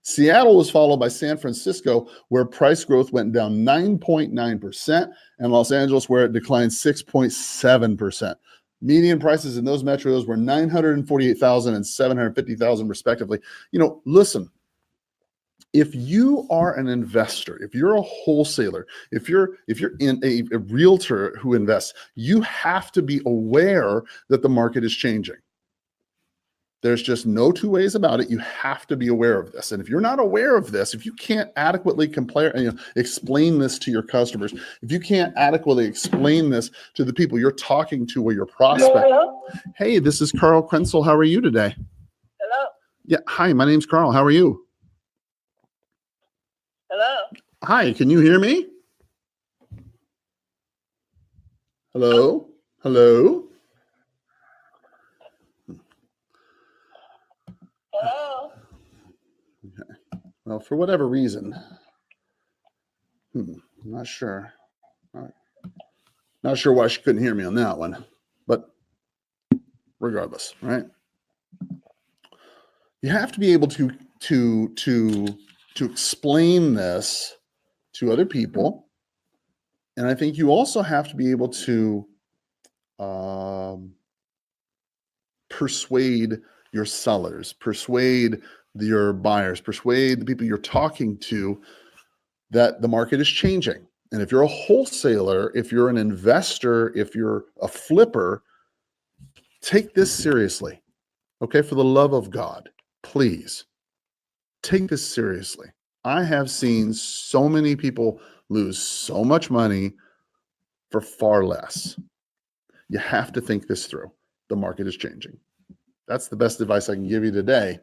Seattle was followed by San Francisco, where price growth went down 9.9%, and Los Angeles, where it declined 6.7%. Median prices in those metros were $948,000 and $750,000 respectively. Listen, if you are an investor, if you're a wholesaler, if you're in a realtor who invests, you have to be aware that the market is changing. There's just no two ways about it. You have to be aware of this. And if you're not aware of this, if you can't adequately explain this to your customers, if you can't adequately explain this to the people you're talking to or your prospect. Hello? Hey, this is Carl Krenzel. How are you today? Hello? Yeah. Hi, my name's Carl. How are you? Hello? Hi, can you hear me? Hello? Hello? Hello? Well, for whatever reason, I'm not sure. Not sure why she couldn't hear me on that one, but regardless, right? You have to be able to explain this to other people, and I think you also have to be able to persuade your sellers, persuade your buyers, persuade the people you're talking to that the market is changing. And if you're a wholesaler, if you're an investor, if you're a flipper, take this seriously. Okay, for the love of God, please take this seriously. I have seen so many people lose so much money for far less. You have to think this through. The market is changing. That's the best advice I can give you today.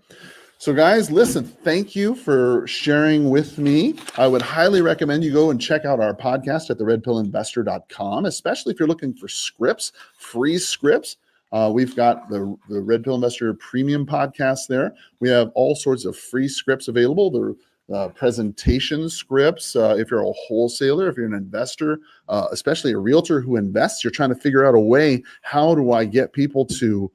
So guys, listen, thank you for sharing with me. I would highly recommend you go and check out our podcast at theredpillinvestor.com, especially if you're looking for scripts, free scripts. We've got the Red Pill Investor Premium podcast there. We have all sorts of free scripts available. The presentation scripts, if you're a wholesaler, if you're an investor, especially a realtor who invests, you're trying to figure out a way, how do I get people to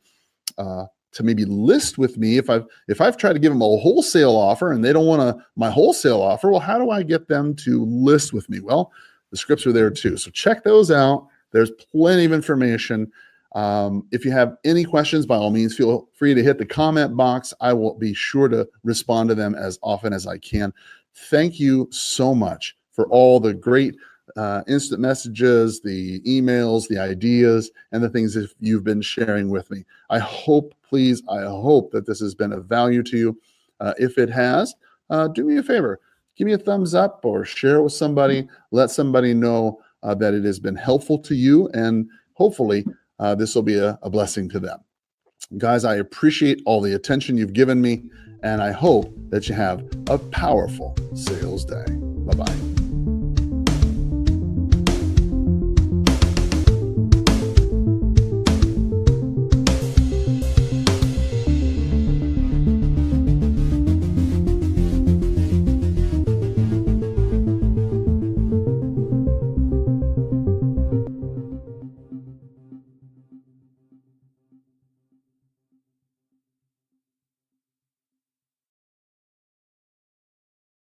maybe list with me? If I've tried to give them a wholesale offer and they don't want my wholesale offer, well, how do I get them to list with me? Well, the scripts are there too. So check those out. There's plenty of information. If you have any questions, by all means, feel free to hit the comment box. I will be sure to respond to them as often as I can. Thank you so much for all the great instant messages, the emails, the ideas, and the things that you've been sharing with me. I hope that this has been of value to you. If it has, do me a favor. Give me a thumbs up or share it with somebody. Let somebody know that it has been helpful to you, and hopefully this will be a blessing to them. Guys, I appreciate all the attention you've given me, and I hope that you have a powerful sales day. Bye-bye.